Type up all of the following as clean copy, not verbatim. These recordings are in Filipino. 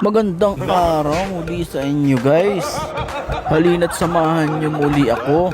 Magandang araw muli sa inyo guys. Halina't samahan niyo muli ako.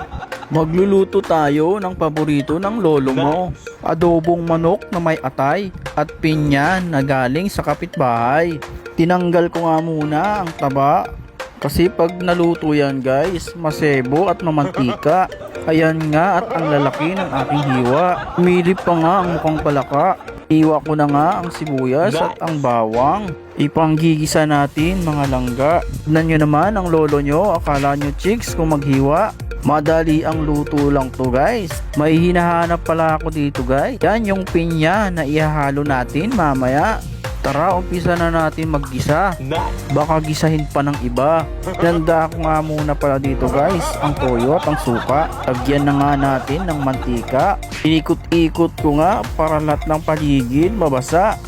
Magluluto tayo ng paborito ng lolo mo. Adobong manok na may atay at pinya na galing sa kapitbahay. Tinanggal ko nga muna ang taba kasi pag naluto yan guys, masebo at mamantika. Ayan nga at ang lalaki ng aking hiwa. Umilip pa nga ang mukhang palaka. Iwa ko na nga ang sibuyas at ang bawang. Ipanggigisa natin mga langga. Tignan nyo naman ang lolo nyo. Akala nyo chicks kung maghiwa. Madali ang luto lang to guys. May hinahanap pala ako dito guys. Yan yung pinya na ihahalo natin mamaya. Tara, umpisa na natin maggisa. Baka gisahin pa ng iba. Ganda ko nga muna pala dito guys ang toyo at ang suka. Lagyan na nga natin ng mantika. Inikot-ikot ko nga para lahat ng paligid mabasa.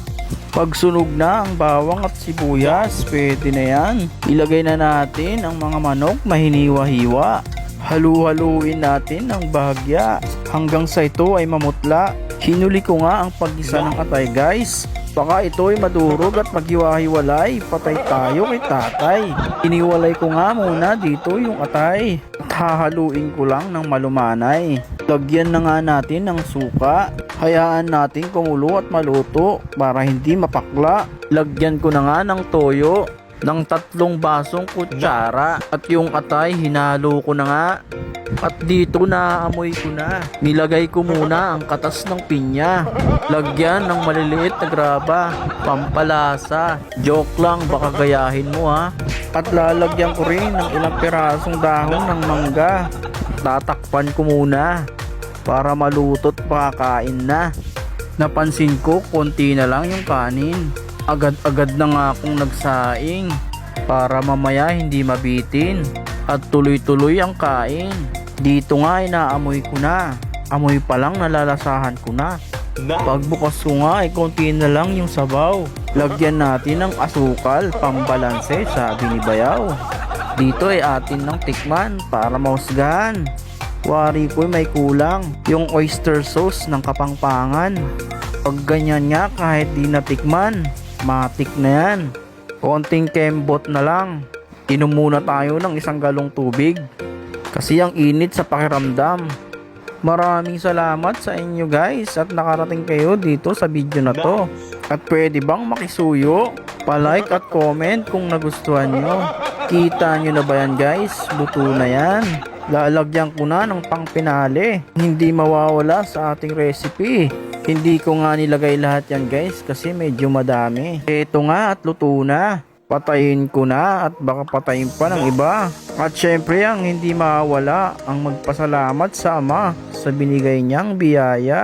Pag sunog na ang bawang at sibuyas, pwede na yan. Ilagay na natin ang mga manok mahiniwa-hiwa. Halu-haluin natin ng bahagya hanggang sa ito ay mamutla. Hinuli ko nga ang paggisa ng atay guys. Baka ito ay madurog at maghiwa-hiwalay. Patay tayo kay tatay. Iniwalay ko nga muna dito yung atay. At hahaluin ko lang ng malumanay. Lagyan na nga natin ng suka. Hayaan natin kumulo at maluto para hindi mapakla. Lagyan ko na nga ng toyo ng 3 basong kutsara. At yung atay hinalo ko na nga. At dito naamoy ko na. Nilagay ko muna ang katas ng pinya. Lagyan ng maliliit na graba. Pampalasa. Joke lang, baka gayahin mo ha. At lalagyan ko rin ng ilang pirasong dahon ng mangga. Tatakpan ko muna para maluto't pakakain na. Napansin ko konti na lang yung kanin. Agad-agad na nga akong nagsaing para mamaya hindi mabitin at tuloy-tuloy ang kain. Dito nga ay naamoy ko na. Amoy pa lang nalalasahan ko na. Pagbukas ko nga ay konti na lang yung sabaw. Lagyan natin ng asukal, pambalanse, sabi ni Bayaw. Dito ay atin ng tikman para mahusgahan. Wari ko may kulang yung oyster sauce ng Kapampangan. Pag ganyan nga kahit di natikman, matik na yan. Konting kembot na lang. Inom muna tayo ng 1 galong tubig kasi ang init sa pakiramdam. Maraming salamat sa inyo guys at nakarating kayo dito sa video na to. At pwede bang makisuyo, palike at comment kung nagustuhan nyo. Kita nyo na ba yan guys? Luto na yan. Lalagyan ko na ng pangpinali. Hindi mawawala sa ating recipe. Hindi ko nga nilagay lahat yan guys kasi medyo madami. Ito nga at luto na. Patayin ko na at baka patayin pa ng iba. At syempre ang hindi mawala ang magpasalamat sa Ama sa binigay niyang biyaya.